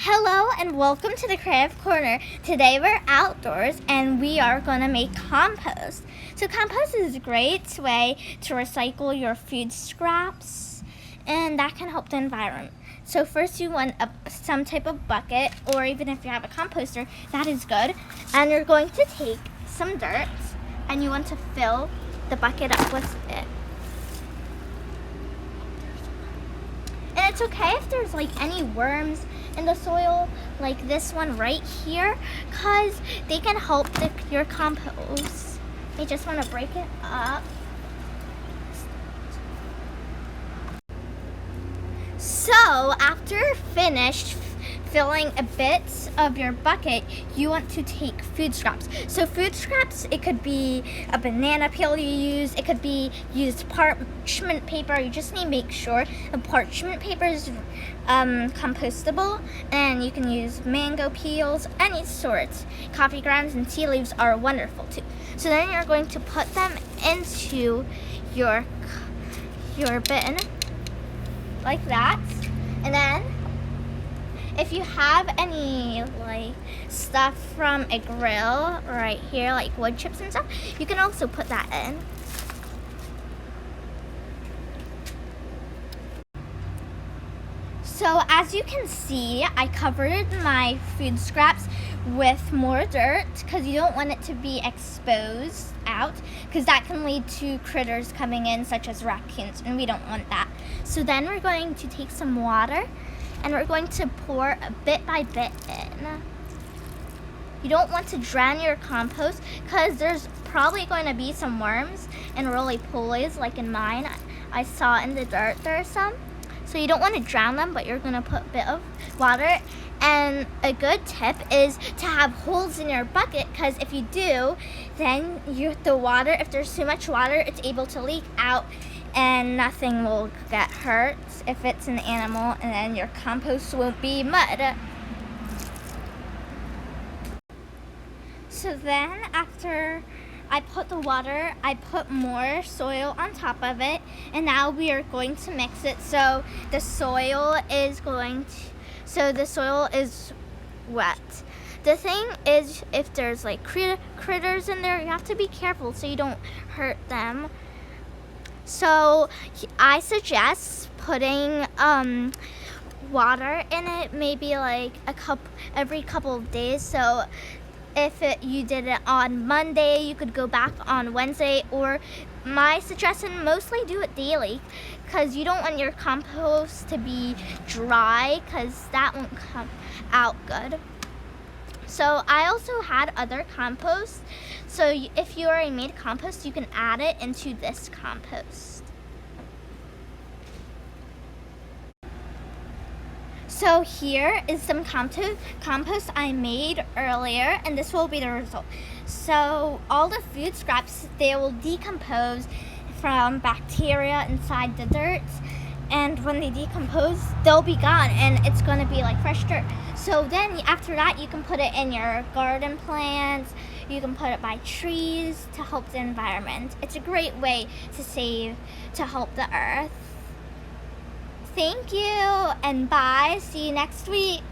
Hello and welcome to the Creative Corner. Today we're outdoors and we are going to make compost. So compost is a great way to recycle your food scraps and that can help the environment. So first you want some type of bucket, or even if you have a composter, that is good. And you're going to take some dirt and you want to fill the bucket up with it. And it's okay if there's like any worms in the soil, like this one right here, because they can help your compost. You just want to break it up. So after finished filling a bit of your bucket, you want to take food scraps. So food scraps, it could be a banana peel you use, it could be used parchment paper. You just need to make sure the parchment paper is compostable, and you can use mango peels, any sort. Coffee grounds and tea leaves are wonderful too. So then you're going to put them into your bin like that, and then if you have any like stuff from a grill right here, like wood chips and stuff, you can also put that in. So as you can see, I covered my food scraps with more dirt because you don't want it to be exposed out, because that can lead to critters coming in such as raccoons, and we don't want that. So then we're going to take some water and we're going to pour bit by bit in. You don't want to drown your compost because there's probably going to be some worms and roly-polies, like in mine. I saw in the dirt there are some. So you don't want to drown them, but you're going to put a bit of water. And a good tip is to have holes in your bucket, because if you do, then the water, if there's too much water, it's able to leak out and nothing will get hurt if it's an animal, and then your compost won't be mud. So then after I put the water, I put more soil on top of it, and now we are going to mix it so the soil is wet. The thing is, if there's like critters in there, you have to be careful so you don't hurt them. So I suggest putting water in it, maybe like every couple of days. So if you did it on Monday, you could go back on Wednesday, or my suggestion, mostly do it daily, because you don't want your compost to be dry, because that won't come out good. So I also had other compost. So if you already made compost, you can add it into this compost. So here is some compost I made earlier, and this will be the result. So all the food scraps, they will decompose from bacteria inside the dirt, and when they decompose, they'll be gone, and it's going to be like fresh dirt. So then after that, you can put it in your garden plants, you can put it by trees to help the environment. It's a great way to help the earth. Thank you, and bye. See you next week.